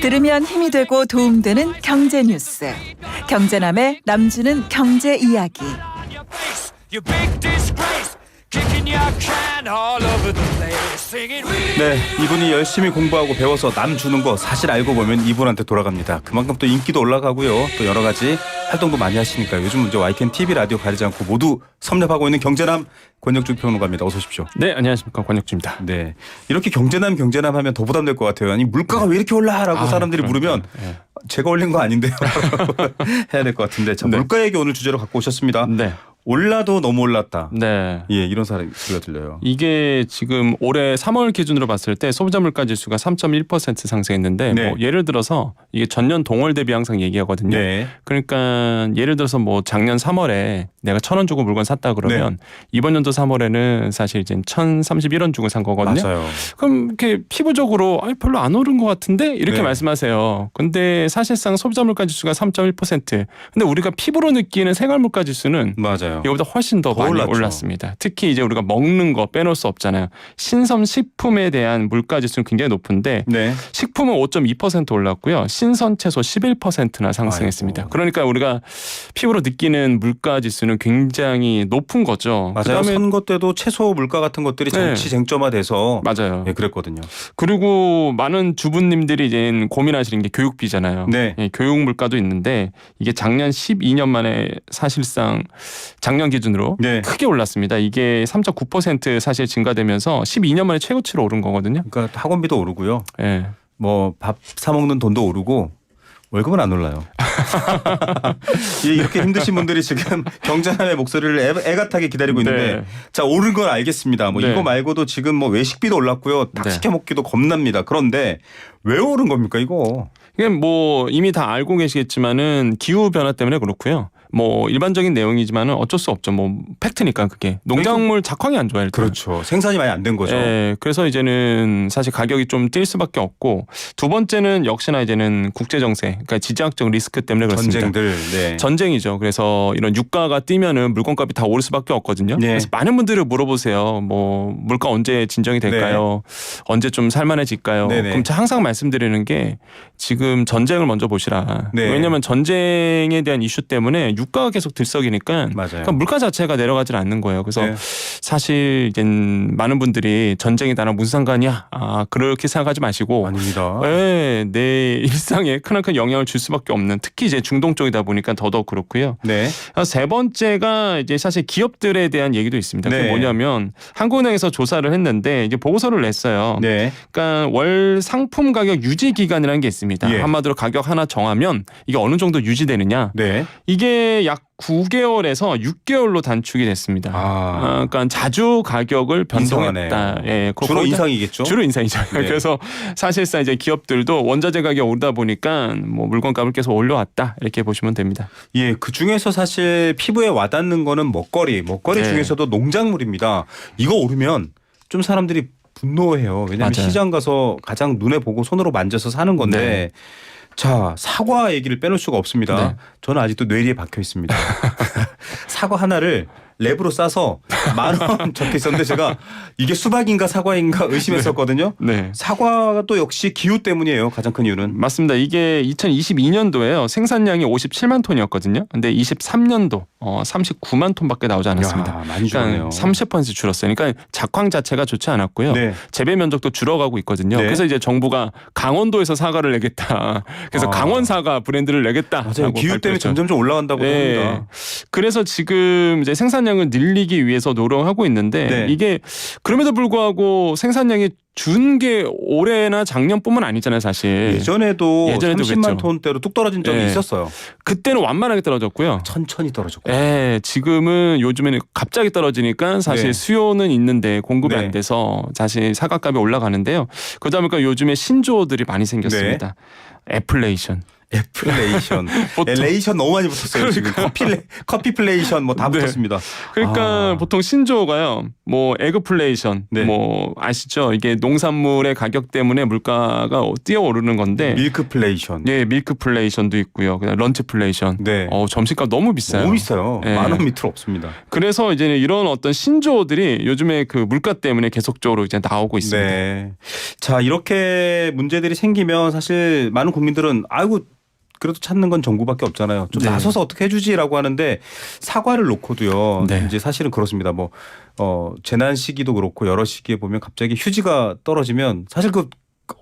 들으면 힘이 되고 도움되는 경제 뉴스. 경제남의 남주는 경제 이야기. 네, 이분이 열심히 공부하고 배워서 남 주는 거 사실 알고 보면 이분한테 돌아갑니다. 그만큼 또 인기도 올라가고요. 또 여러 가지 활동도 많이 하시니까요. 요즘 이제 YTN TV 라디오 가리지 않고 모두 섭렵하고 있는 경제남 권혁준 평론가입니다. 어서 오십시오. 네, 안녕하십니까, 권혁준입니다. 네, 이렇게 경제남 하면 더 부담될 것 같아요. 아니 물가가 왜 이렇게 올라라고 사람들이 물으면 제가 올린 거 아닌데요. 해야 될 것 같은데. 자, 물가 얘기 오늘 주제로 갖고 오셨습니다. 네. 올라도 너무 올랐다. 네. 예, 이런 소리가 들려요. 이게 지금 올해 3월 기준으로 봤을 때 소비자 물가 지수가 3.1% 상승했는데 네. 뭐 예를 들어서 이게 전년 동월 대비 항상 얘기하거든요. 네. 그러니까 예를 들어서 뭐 작년 3월에 내가 1,000원 주고 물건 샀다 그러면 이번 연도 3월에는 사실 이제 1,031원 주고 산 거거든요. 맞아요. 그럼 이렇게 피부적으로 별로 안 오른 것 같은데 이렇게 네. 말씀하세요. 근데 사실상 소비자 물가 지수가 3.1%. 근데 우리가 피부로 느끼는 생활 물가 지수는 맞아요. 이거보다 훨씬 더 많이 올랐죠. 올랐습니다. 특히 이제 우리가 먹는 거 빼놓을 수 없잖아요. 신선 식품에 대한 물가 지수는 굉장히 높은데 네. 식품은 5.2% 올랐고요. 신선 채소 11%나 상승했습니다. 아이고. 그러니까 우리가 피부로 느끼는 물가 지수는 굉장히 높은 거죠. 맞아요. 그다음에 선거 때도 채소 물가 같은 것들이 정치 쟁점화돼서 맞아요. 네, 그랬거든요. 그리고 많은 주부님들이 이제 고민하시는 게 교육비잖아요. 네. 예, 교육 물가도 있는데 이게 작년 12년 만에 사실상 작년 기준으로 네. 크게 올랐습니다. 이게 3.9% 사실 증가되면서 12년 만에 최고치로 오른 거거든요. 그러니까 학원비도 오르고요. 예. 뭐 밥 사 먹는 돈도 오르고 월급은 안 올라요. 예, 이렇게 힘드신 분들이 지금 경제남의 목소리를 애가타게 기다리고 있는데 네. 자, 오른 건 알겠습니다. 뭐 네. 이거 말고도 지금 뭐 외식비도 올랐고요. 닭 네. 시켜 먹기도 겁납니다. 그런데 왜 오른 겁니까 이거? 이게 뭐 이미 다 알고 계시겠지만은 기후 변화 때문에 그렇고요. 뭐 일반적인 내용이지만은 어쩔 수 없죠. 뭐 팩트니까 그게 농작물 작황이 안 좋아요. 일단. 그렇죠. 생산이 많이 안 된 거죠. 예, 그래서 이제는 사실 가격이 좀 뛸 수밖에 없고 두 번째는 역시나 이제는 국제 정세, 그러니까 지정학적 리스크 때문에 그렇습니다. 전쟁들. 네. 전쟁이죠. 그래서 이런 유가가 뛰면은 물건값이 다 오를 수밖에 없거든요. 네. 그래서 많은 분들이 물어보세요. 뭐 물가 언제 진정이 될까요? 언제 좀 살만해질까요? 네네. 그럼 제가 항상 말씀드리는 게 지금 전쟁을 먼저 보시라. 네. 왜냐하면 전쟁에 대한 이슈 때문에 유가가 계속 들썩이니까 맞아요. 그러니까 물가 자체가 내려가질 않는 거예요. 그래서 네. 사실 이제 많은 분들이 전쟁이 나랑 무슨 상관이야? 그렇게 생각하지 마시고 아닙니다. 네, 내 일상에 크나큰 영향을 줄 수밖에 없는, 특히 이제 중동 쪽이다 보니까 더더욱 그렇고요. 네. 세 번째가 이제 사실 기업들에 대한 얘기도 있습니다. 그게 네. 뭐냐면 한국은행에서 조사를 했는데 이제 보고서를 냈어요. 네. 그러니까 월 상품 가격 유지 기간이라는 게 있습니다. 예. 한마디로 가격 하나 정하면 이게 어느 정도 유지되느냐. 네. 이게 약 9개월에서 6개월로 단축이 됐습니다. 그러니까 자주 가격을 변동했다. 이상하네요. 예, 주로 인상이겠죠. 주로 인상이죠. 네. 그래서 사실상 이제 기업들도 원자재 가격이 오르다 보니까 뭐 물건값을 계속 올려왔다 이렇게 보시면 됩니다. 예, 그 중에서 사실 피부에 와닿는 거는 먹거리 네. 중에서도 농작물입니다. 이거 오르면 좀 사람들이 분노해요. 왜냐하면 맞아요. 시장 가서 가장 눈에 보고 손으로 만져서 사는 건데. 네. 자, 사과 얘기를 빼놓을 수가 없습니다. 네. 저는 아직도 뇌리에 박혀 있습니다. 사과 하나를 랩으로 싸서 10,000원 적혀 있었는데 제가 이게 수박인가 사과인가 의심했었거든요. 네. 사과가 또 역시 기후 때문이에요. 가장 큰 이유는. 맞습니다. 이게 2022년도에요. 생산량이 57만 톤이었거든요. 근데 23년도 39만 톤밖에 나오지 않았습니다. 야, 많이 줄었네요. 그러니까 30% 줄었어요. 그러니까 작황 자체가 좋지 않았고요. 네. 재배 면적도 줄어가고 있거든요. 네. 그래서 이제 정부가 강원도에서 사과를 내겠다. 그래서 강원 사과 브랜드를 내겠다. 맞아요. 기후 때문에 점점 올라간다고 합니다. 그래서 지금 이제 생산량을 늘리기 위해서 노력하고 있는데 네. 이게 그럼에도 불구하고 생산량이 준 게 올해나 작년뿐만 아니잖아요, 사실. 예전에도 30만 그랬죠. 톤대로 뚝 떨어진 적이 네. 있었어요. 그때는 완만하게 떨어졌고요. 천천히 떨어졌고. 지금은 요즘에는 갑자기 떨어지니까 사실 네. 수요는 있는데 공급이 네. 안 돼서 사실 사과값이 올라가는데요. 그러다 보니까 요즘에 신조어들이 많이 생겼습니다. 애플레이션. 애플레이션. 보통- 레이션 너무 많이 붙었어요. 지금 커피플레이션 뭐 다 네. 붙었습니다. 그러니까 아. 보통 신조어가요. 뭐 에그플레이션, 네. 뭐 아시죠? 이게 농산물의 가격 때문에 물가가 뛰어오르는 건데, 밀크플레이션. 예, 밀크플레이션도 있고요. 그다음 런치플레이션. 네. 점심값 너무 비싸요. 너무 비싸요. 예. 10,000원 밑으로 없습니다. 그래서 이제 이런 어떤 신조어들이 요즘에 그 물가 때문에 계속적으로 이제 나오고 있습니다. 네. 자, 이렇게 문제들이 생기면 사실 많은 국민들은 아이고 그래도 찾는 건 정부밖에 없잖아요. 좀 네. 나서서 어떻게 해주지라고 하는데 사과를 놓고도요. 네. 이제 사실은 그렇습니다. 뭐 재난 시기도 그렇고 여러 시기에 보면 갑자기 휴지가 떨어지면 사실 그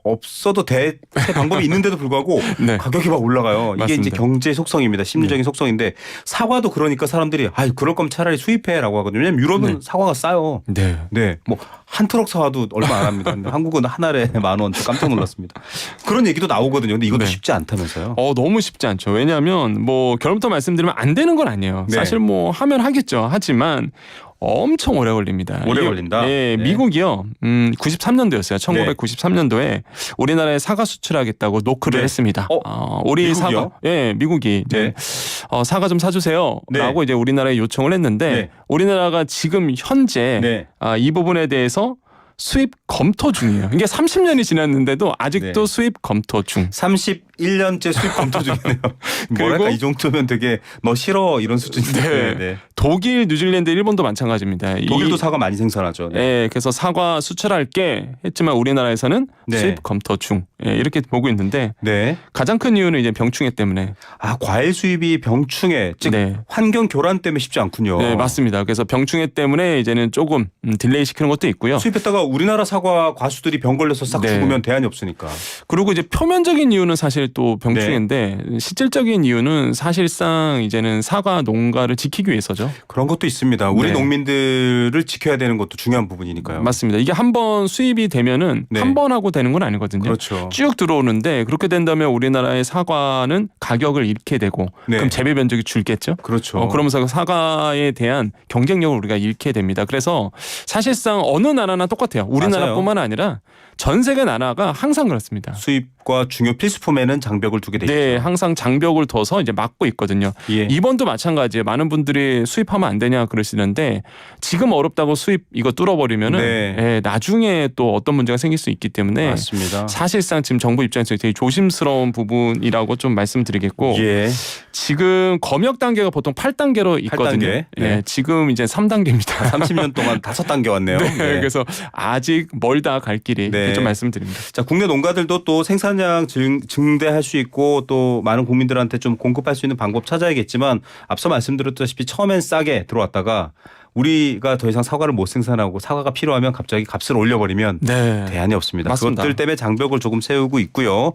없어도 대체 방법이 있는데도 불구하고 네. 가격이 막 올라가요. 이게 이제 맞습니다. 경제 속성입니다. 심리적인 속성인데 사과도 그러니까 사람들이 그럴 거면 차라리 수입해라고 하거든요. 왜냐면 유럽은 네. 사과가 싸요. 네. 네, 뭐 한 트럭 사와도 얼마 안 합니다. 근데 한국은 한 알에 10,000원. 저 깜짝 놀랐습니다. 그런 얘기도 나오거든요. 근데 이것도 네. 쉽지 않다면서요. 너무 쉽지 않죠. 왜냐하면 뭐 결론부터 말씀드리면 안 되는 건 아니에요. 네. 사실 뭐 하면 하겠죠. 하지만 엄청 오래 걸립니다. 오래 이게, 걸린다? 예, 네. 미국이요. 93년도였어요. 1993년도에 우리나라에 사과 수출하겠다고 노크를 네. 했습니다. 우리 미국이요? 사과, 예, 미국이 이제 사과 좀 사주세요라고 네. 이제 우리나라에 요청을 했는데 네. 우리나라가 지금 현재 네. 이 부분에 대해서 수입 검토 중이에요. 이게 30년이 지났는데도 아직도 네. 수입 검토 중. 31년째 수입 검토 중이네요. 뭐랄까 그리고- 이 정도면 되게 너 싫어 이런 수준인데. 네. 독일, 뉴질랜드, 일본도 마찬가지입니다. 독일도 사과 많이 생산하죠. 네. 예, 그래서 사과 수출할게 했지만 우리나라에서는 네. 수입 검토 중. 예, 이렇게 보고 있는데 네. 가장 큰 이유는 이제 병충해 때문에. 과일 수입이 병충해, 즉 네. 환경 교란 때문에 쉽지 않군요. 네, 맞습니다. 그래서 병충해 때문에 이제는 조금 딜레이 시키는 것도 있고요. 수입했다가 우리나라 사과 과수들이 병 걸려서 싹 네. 죽으면 대안이 없으니까. 그리고 이제 표면적인 이유는 사실 또 병충해인데 실질적인 이유는 사실상 이제는 사과 농가를 지키기 위해서죠. 그런 것도 있습니다. 우리 네. 농민들을 지켜야 되는 것도 중요한 부분이니까요. 맞습니다. 이게 한 번 수입이 되면은 네. 한 번 하고 되는 건 아니거든요. 그렇죠. 쭉 들어오는데 그렇게 된다면 우리나라의 사과는 가격을 잃게 되고 네. 그럼 재배 면적이 줄겠죠. 그렇죠. 그러면서 사과에 대한 경쟁력을 우리가 잃게 됩니다. 그래서 사실상 어느 나라나 똑같아요. 우리나라뿐만 아니라 전 세계 나라가 항상 그렇습니다. 수입과 중요 필수품에는 장벽을 두게 돼 있죠. 네, 항상 장벽을 둬서 이제 막고 있거든요. 예. 이번도 마찬가지예요. 많은 분들이 수입하면 안 되냐 그러시는데 지금 어렵다고 수입 이거 뚫어버리면은 네. 예, 나중에 또 어떤 문제가 생길 수 있기 때문에 맞습니다. 사실상 지금 정부 입장에서 되게 조심스러운 부분이라고 좀 말씀드리겠고 예. 지금 검역 단계가 보통 8단계로 있거든요. 8단계? 네. 예, 지금 이제 3단계입니다. 30년 동안 5단계 왔네요. 네, 네. 그래서 아직 멀다 갈 길이 네. 좀 말씀드립니다. 자, 국내 농가들도 또 생산량 증대할 수 있고 또 많은 국민들한테 좀 공급할 수 있는 방법 찾아야겠지만 앞서 말씀드렸다시피 처음엔 싸게 들어왔다가 우리가 더 이상 사과를 못 생산하고 사과가 필요하면 갑자기 값을 올려버리면 네. 대안이 없습니다. 맞습니다. 그것들 때문에 장벽을 조금 세우고 있고요.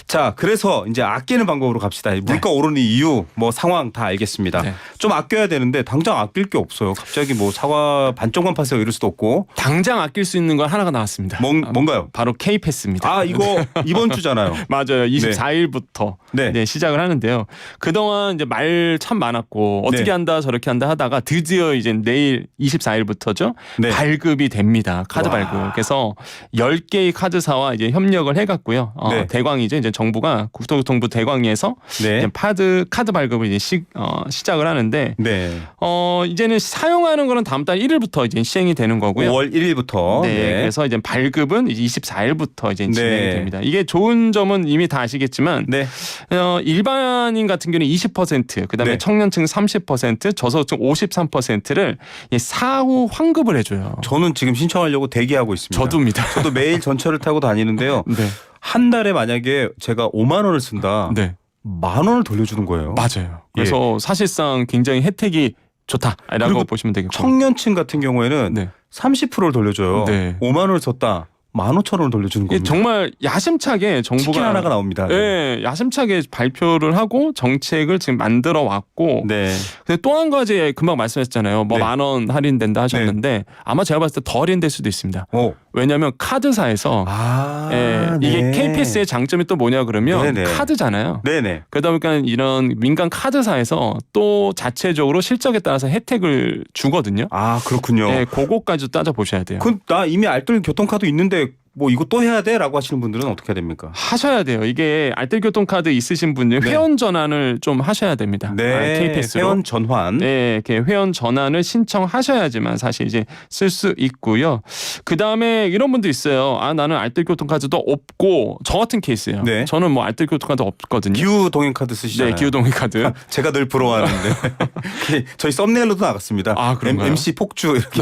자, 그래서 이제 아끼는 방법으로 갑시다. 물가 오르는 이유, 뭐 상황 다 알겠습니다. 네. 좀 아껴야 되는데 당장 아낄 게 없어요. 갑자기 뭐 사과 반쪽만 파세요 이럴 수도 없고. 당장 아낄 수 있는 건 하나가 나왔습니다. 뭔가요? 바로 K-패스입니다. 이거 이번 주잖아요. 맞아요. 24일부터 네. 시작을 하는데요. 그동안 이제 말 참 많았고 어떻게 네. 한다 저렇게 한다 하다가 드디어 이제 내일 24일부터죠. 네. 발급이 됩니다. 카드 와. 발급. 그래서 10개의 카드사와 이제 협력을 해갖고요. 네. 대광이죠. 이제 정부가 국토교통부 대광위에서 네. 이제 카드 발급을 이제 시작을 하는데 네. 이제는 사용하는 거는 다음 달 1일부터 이제 시행이 되는 거고요. 5월 1일부터. 네, 그래서 이제 발급은 이제 24일부터 이제 진행이 네. 됩니다. 이게 좋은 점은 이미 다 아시겠지만 네. 일반인 같은 경우는 20%, 그다음에 네. 청년층 30%, 저소득층 53%를 사후 환급을 해줘요. 저는 지금 신청하려고 대기하고 있습니다. 저도입니다. 저도 매일 전철을 타고 다니는데요. 네, 한 달에 만약에 제가 5만 원을 쓴다. 네, 10,000원을 돌려주는 거예요. 맞아요. 그래서 사실상 굉장히 혜택이 좋다라고 그리고 보시면 되겠고. 청년층 같은 경우에는 네. 30%를 돌려줘요. 네. 5만 원을 썼다. 15,000원을 돌려주는 이게 겁니다. 정말 야심차게 정부가 치킨 하나가 나옵니다. 네, 야심차게 발표를 하고 정책을 지금 만들어 왔고 네. 근데 또 한 가지 금방 말씀하셨잖아요. 뭐 네. 10,000원 할인된다 하셨는데 아마 제가 봤을 때 더 할인될 수도 있습니다. 왜냐하면 카드사에서 이게 네. K-패스의 장점이 또 뭐냐 그러면 네네. 카드잖아요. 네네. 그러다 보니까 이런 민간 카드사에서 또 자체적으로 실적에 따라서 혜택을 주거든요. 그렇군요. 네, 그거까지도 따져 보셔야 돼요. 나 이미 알뜰 교통카드 있는데 뭐 이거 또 해야 돼라고 하시는 분들은 어떻게 해야 됩니까? 하셔야 돼요. 이게 알뜰교통카드 있으신 분들 네. 회원 전환을 좀 하셔야 됩니다. 네, K패스로. 회원 전환. 네, 이렇게 회원 전환을 신청하셔야지만 사실 이제 쓸 수 있고요. 그 다음에 이런 분도 있어요. 아, 나는 알뜰교통카드도 없고 저 같은 케이스예요. 네. 저는 뭐 알뜰교통카드 없거든요. 기후 동행카드 쓰시잖아요. 네, 기후동행카드. 제가 늘 부러워하는데 저희 썸네일로도 나갔습니다. 아, 그런가요? MC 폭주 이렇게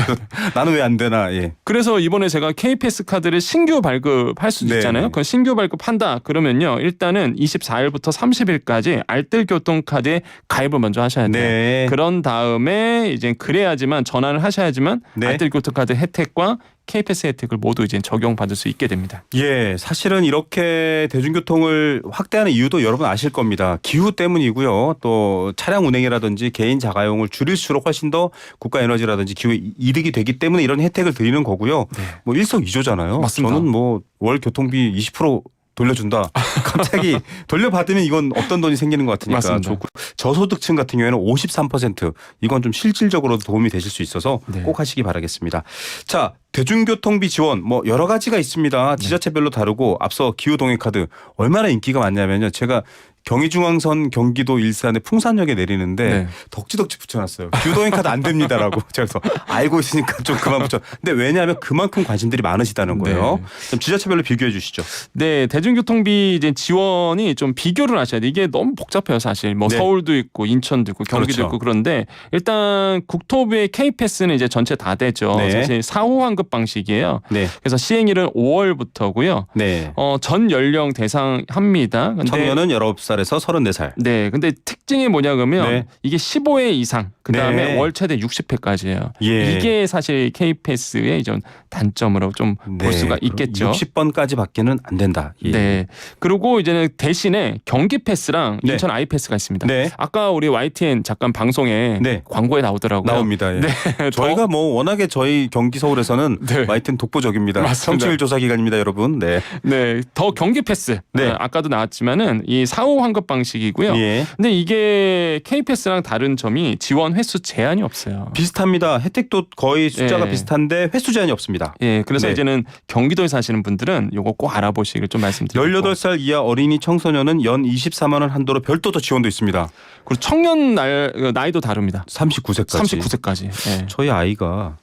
나는 왜 안 되나. 예. 그래서 이번에 제가 K패스 카드를 신규 발급할 수도 네. 있잖아요. 그 신규 발급한다 그러면요. 일단은 24일부터 30일까지 알뜰교통카드에 가입을 먼저 하셔야 돼요. 네. 그런 다음에 이제 그래야지만 전환을 하셔야지만 네. 알뜰교통카드 혜택과 K패스 혜택을 모두 이제 적용받을 수 있게 됩니다. 예, 사실은 이렇게 대중교통을 확대하는 이유도 여러분 아실 겁니다. 기후 때문이고요. 또 차량 운행이라든지 개인 자가용을 줄일수록 훨씬 더 국가 에너지라든지 기후에 이득이 되기 때문에 이런 혜택을 드리는 거고요. 뭐 일석이조잖아요. 맞습니다. 저는 뭐 월 교통비 20% 돌려준다. 갑자기 돌려받으면 이건 없던 돈이 생기는 것 같으니까 맞습니다. 좋고, 저소득층 같은 경우에는 53% 이건 좀 실질적으로도 도움이 되실 수 있어서 네. 꼭 하시기 바라겠습니다. 자, 대중교통비 지원 뭐 여러 가지가 있습니다. 지자체별로 다르고 앞서 기후동행카드 얼마나 인기가 많냐면요. 제가 경의중앙선 경기도 일산의 풍산역에 내리는데 네. 덕지덕지 붙여놨어요. 기후동행카드 안 됩니다라고. 그래서 알고 있으니까 좀 그만 붙여. 근데 왜냐하면 그만큼 관심들이 많으시다는 거예요. 좀 지자체별로 비교해 주시죠. 네, 대중교통비 이제 지원이 좀 비교를 하셔야 돼. 이게 너무 복잡해요, 사실. 뭐 네. 서울도 있고 인천도 있고 경기도 그렇죠. 있고 그런데 일단 국토부의 K패스는 이제 전체 다 되죠. 네. 사실 4호 환급 방식이에요. 네, 그래서 시행일은 5월부터고요. 네. 전 연령 대상합니다. 근데 청년은 19살에서 34살. 네, 근데 특징이 뭐냐 그러면 네. 이게 15회 이상, 그 다음에 네. 월 최대 60회까지예요. 예. 이게 사실 K패스의 이전 단점으로 좀 볼 수가 있겠죠. 60번까지 받기는 안 된다. 예. 네. 그리고 이제는 대신에 경기 패스랑 네. 인천 아이 패스가 있습니다. 네. 아까 우리 YTN 잠깐 방송에 네. 광고에 나오더라고요. 나옵니다. 예. 네. 저희가 뭐 워낙에 저희 경기 서울에서는 네. YTN 독보적입니다. 맞습니다. 청취율 조사 기간입니다, 여러분. 네. 네, 더 경기 패스. 네. 아까도 나왔지만은 이 4호 환급 방식이고요. 예. 근데 이게 K 패스랑 다른 점이 지원 횟수 제한이 없어요. 비슷합니다. 혜택도 거의 숫자가 예. 비슷한데 횟수 제한이 없습니다. 예, 그래서 네. 이제는 경기도에 사시는 분들은 요거 꼭 알아보시길 좀 말씀드리고. 18살 이하 어린이 청소년은 연 24만 원 한도로 별도로 지원도 있습니다. 그리고 청년 나이도 다릅니다. 39세까지. 39세까지. 예. 저희 아이가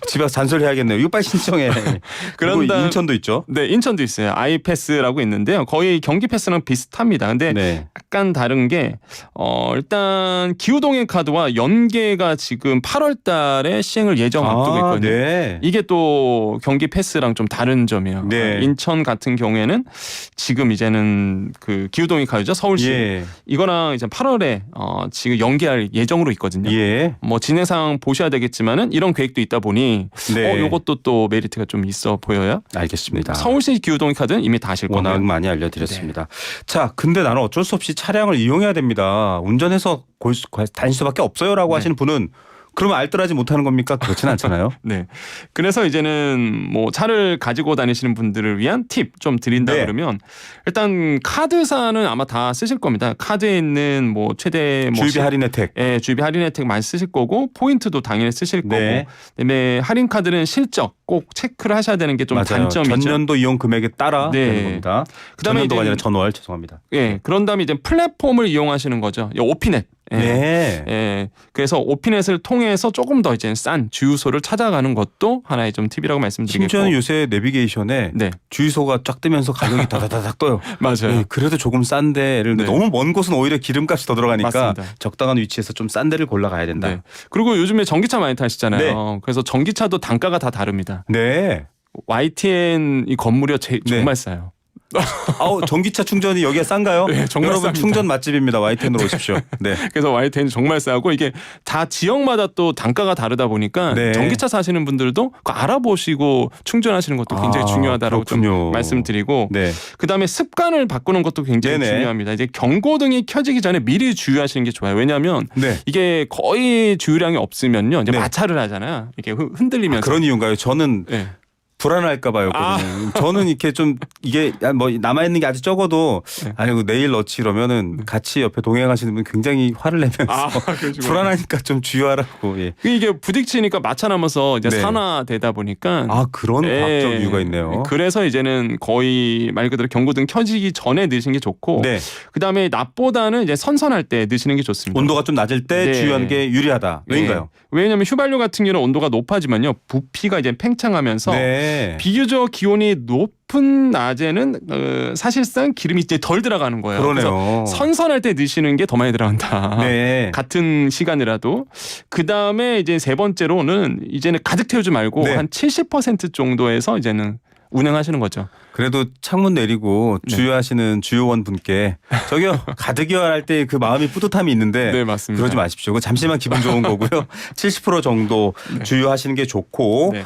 집에 가서 잔소리해야겠네요. 이거 빨리 신청해. 그리고 그런 다음- 인천도 있죠. 네, 인천도 있어요. 아이패스라고 있는데요. 거의 경기 패스랑 비슷합니다. 근데 네. 약간 다른 게 일단 기후동행 카드와 연계가 지금 8월 달에 시행을 예정 앞두고 있거든요. 네. 이게 또 경기 패스랑 좀 다른 점이에요. 네. 인천 같은 경우에는 지금 이제는 그 기후동행 카드죠. 서울시. 예. 이거랑 이제 8월에 지금 연계할 예정으로 있거든요. 예. 뭐 진행 상황 보셔야 되겠지만은 이런 계획도 있다 보니 네. 요것도 또 메리트가 좀 있어 보여요. 알겠습니다. 서울시 기후동행 카드는 이미 다 아실 워낙 거고요. 많이 알려드렸습니다. 자, 근데 나는 어쩔 수 없이 차량을 이용해야 됩니다. 운전해서 다닐 수밖에 없어요라고 네. 하시는 분은 그러면 알뜰하지 못하는 겁니까? 그렇지는 않잖아요. 네. 그래서 이제는 뭐 차를 가지고 다니시는 분들을 위한 팁 좀 드린다 네. 그러면 일단 카드사는 아마 다 쓰실 겁니다. 카드에 있는 뭐 최대 뭐 주유비 할인 혜택. 예, 주유비 할인 혜택 많이 쓰실 거고 포인트도 당연히 쓰실 네. 거고 그다음에 할인 카드는 실적 꼭 체크를 하셔야 되는 게 좀 맞아요. 단점이죠. 전년도 이용 금액에 따라 네. 되는 겁니다. 그다음에 전년도가 이제- 아니라 전월 죄송합니다. 예, 그런 다음에 이제 플랫폼을 이용하시는 거죠. 이 오피넷. 예. 네. 예, 그래서 오피넷을 통해서 조금 더 이제 싼 주유소를 찾아가는 것도 하나의 좀 팁이라고 말씀드리겠고. 심지어는 요새 내비게이션에 네, 주유소가 쫙 뜨면서 가격이 다다다닥 떠요. 맞아요. 네, 그래도 조금 싼데 예를 들어 네. 너무 먼 곳은 오히려 기름값이 더 들어가니까 맞습니다. 적당한 위치에서 좀 싼 데를 골라가야 된다. 네. 그리고 요즘에 전기차 많이 타시잖아요. 네. 그래서 전기차도 단가가 다 다릅니다. 네. YTN 이 건물이 네. 정말 싸요. 아우 전기차 충전이 여기가 싼가요? 네, 정말 여러분 쌉니다. 충전 맛집입니다. Y10으로 오십시오. 네. 그래서 YTN이 정말 싸고 이게 다 지역마다 또 단가가 다르다 보니까 네. 전기차 사시는 분들도 그거 알아보시고 충전하시는 것도 굉장히 아, 중요하다라고 좀 그렇군요. 말씀드리고 네. 그다음에 습관을 바꾸는 것도 굉장히 네네. 중요합니다. 이제 경고등이 켜지기 전에 미리 주유하시는 게 좋아요. 왜냐하면 네. 이게 거의 주유량이 없으면요, 이제 네. 마찰을 하잖아요. 이게 흔들리면서. 그런 이유인가요? 저는 네. 불안할까 봐였거든요. 저는 이렇게 좀 이게 뭐 남아 있는 게 아주 적어도 네. 아니고 내일 넣지 이러면은 같이 옆에 동행하시는 분 굉장히 화를 내면서 불안하니까 좀 주의하라고. 예. 이게 부딪히니까 마찰하면서 이제 네. 산화되다 보니까 아 그런 과학적 이유가 있네요. 그래서 이제는 거의 말 그대로 경고등 켜지기 전에 넣으시는 게 좋고 네. 그다음에 낮보다는 이제 선선할 때 넣으시는 게 좋습니다. 온도가 좀 낮을 때 네. 주의하는 게 유리하다. 왜인가요? 왜냐하면 휘발유 같은 경우는 온도가 높아지면요 부피가 이제 팽창하면서 네. 비교적 기온이 높은 낮에는 사실상 기름이 이제 덜 들어가는 거예요. 그러네요. 그래서 선선할 때 넣으시는 게 더 많이 들어간다. 네. 같은 시간이라도 그 다음에 이제 세 번째로는 이제는 가득 태우지 말고 네. 한 70% 정도에서 이제는 운행하시는 거죠. 그래도 창문 내리고 네. 주유하시는 주요원 분께 저기요 가득이요 할 때 그 마음이 뿌듯함이 있는데 네 맞습니다. 그러지 마십시오. 그 잠시만 기분 좋은 거고요. 70% 정도 네. 주유하시는 게 좋고 네.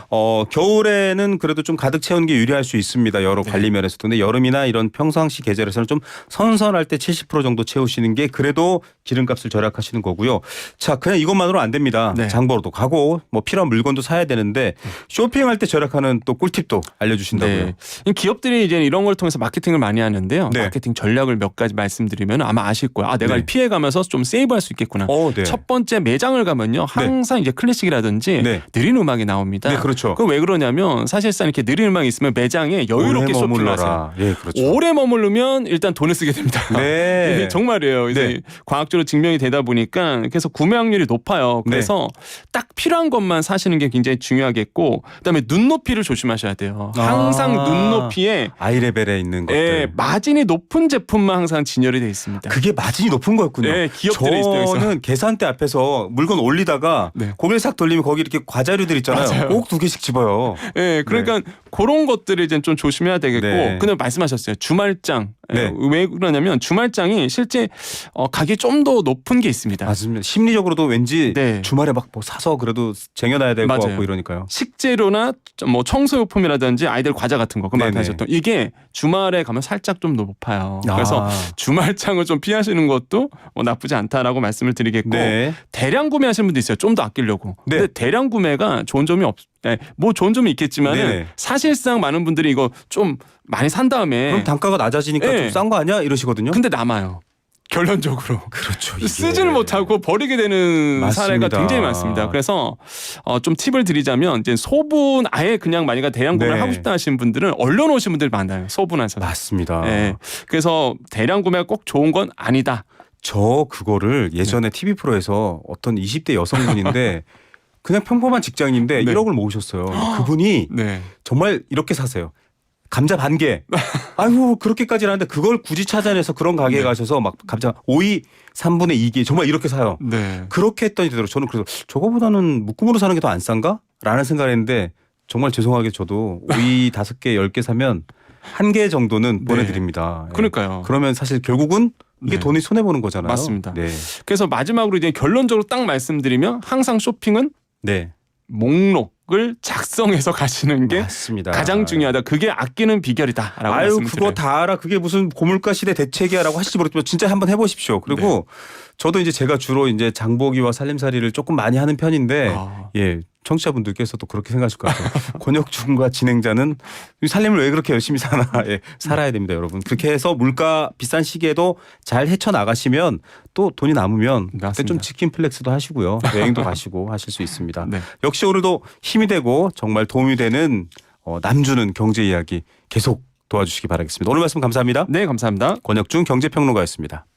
겨울에는 그래도 좀 가득 채우는 게 유리할 수 있습니다. 여러 네. 관리 면에서도. 근데 여름이나 이런 평상시 계절에서는 좀 선선할 때 70% 정도 채우시는 게 그래도 기름값을 절약하시는 거고요. 자 그냥 이것만으로 안 됩니다. 네. 장보러도 가고 뭐 필요한 물건도 사야 되는데 쇼핑할 때 절약하는 또 꿀팁도 알려주신다고요. 네. 기업들이 이제 이런 걸 통해서 마케팅을 많이 하는데요. 네. 마케팅 전략을 몇 가지 말씀드리면 아마 아실 거예요. 아 내가 네. 피해가면서 좀 세이브할 수 있겠구나. 네. 첫 번째 매장을 가면요. 항상 이제 클래식이라든지 네. 느린 음악이 나옵니다. 네, 그렇죠. 그 왜 그러냐면 사실상 이렇게 느린 음악이 있으면 매장에 여유롭게 오래 쇼핑을 하세요. 머물러라. 예, 그렇죠. 오래 머무르면 일단 돈을 쓰게 됩니다. 네. 이게 정말이에요. 이제 네. 과학적으로 증명이 되다 보니까 그래서 구매 확률이 높아요. 그래서 딱 필요한 것만 사시는 게 굉장히 중요하겠고 그다음에 눈높이를 조심하셔야 돼요. 항상 눈높이에 아이 레벨에 있는 것들. 마진이 높은 제품만 항상 진열이 돼 있습니다. 그게 마진이 높은 거였군요. 네, 기업들의 입장에서. 저는 계산대 앞에서 물건 올리다가 네. 고개를 싹 돌리면 거기 이렇게 과자류들 있잖아요. 맞아요. 꼭 2개씩 집어요. 네, 그러니까 그런 것들을 이제 좀 조심해야 되겠고 네. 근데 말씀하셨어요. 주말장. 네. 왜 그러냐면 주말장이 실제 가격이 좀 더 높은 게 있습니다. 맞습니다. 심리적으로도 왠지 네. 주말에 막 뭐 사서 그래도 쟁여놔야 될 것 맞아요. 같고 이러니까요. 식재료나 뭐 청소용품이라든지 아이들 과자 같은 거 금방 네네. 하셨던 이게 주말에 가면 살짝 좀 높아요. 그래서 아. 주말장을 좀 피하시는 것도 나쁘지 않다라고 말씀을 드리겠고 네. 대량 구매하시는 분도 있어요. 좀 더 아끼려고. 네. 근데 대량 구매가 좋은 점이 뭐 좋은 점이 있겠지만은 네네. 사실상 많은 분들이 이거 좀 많이 산 다음에 그럼 단가가 낮아지니까 네. 좀 싼 거 아니야? 이러시거든요. 근데 남아요. 결론적으로. 그렇죠. 이게. 쓰지를 못하고 버리게 되는 맞습니다. 사례가 굉장히 많습니다. 그래서 좀 팁을 드리자면 이제 소분 아예 그냥 만약에 대량 구매를 네. 하고 싶다 하시는 분들은 얼려놓으신 분들 많아요. 소분해서. 맞습니다. 네. 그래서 대량 구매가 꼭 좋은 건 아니다. 저 그거를 예전에 TV 프로에서 어떤 20대 여성분인데 그냥 평범한 직장인인데 네. 1억을 모으셨어요. 그분이 네. 정말 이렇게 사세요. 감자 반 개. 아이고 그렇게까지는 하는데 그걸 굳이 찾아내서 그런 가게에 가셔서 막 감자 오이 3분의 2개 정말 이렇게 사요. 네. 그렇게 했더니 되더라고요. 저는 그래서 저거보다는 묶음으로 사는 게 더 안 싼가? 라는 생각을 했는데 정말 죄송하게 저도 오이 5개 10개 사면 1개 정도는 네. 보내드립니다. 예. 그러니까요. 그러면 사실 결국은 이게 네. 돈이 손해보는 거잖아요. 맞습니다. 네. 그래서 마지막으로 이제 결론적으로 딱 말씀드리면 항상 쇼핑은 네. 목록을 작성해서 가시는 게 맞습니다. 가장 중요하다. 그게 아끼는 비결이다라고 아유 말씀을 그거 드려요. 다 알아. 그게 무슨 고물가 시대 대책이야라고 하실지 모르겠지만 진짜 한번 해보십시오. 그리고 저도 이제 제가 주로 이제 장보기와 살림살이를 조금 많이 하는 편인데 아. 예 청취자분들께서도 그렇게 생각하실 것 같아요. 권혁중과 진행자는 살림을 왜 그렇게 열심히 사나 예, 살아야 됩니다, 여러분. 그렇게 해서 물가 비싼 시기에도 잘 헤쳐 나가시면 또 돈이 남으면 그때 맞습니다. 좀 치킨 플렉스도 하시고요, 여행도 가시고 하실 수 있습니다. 네. 역시 오늘도 힘이 되고 정말 도움이 되는 남주는 경제 이야기 계속 도와주시기 바라겠습니다. 오늘 말씀 감사합니다. 네, 감사합니다. 권혁중 경제평론가였습니다.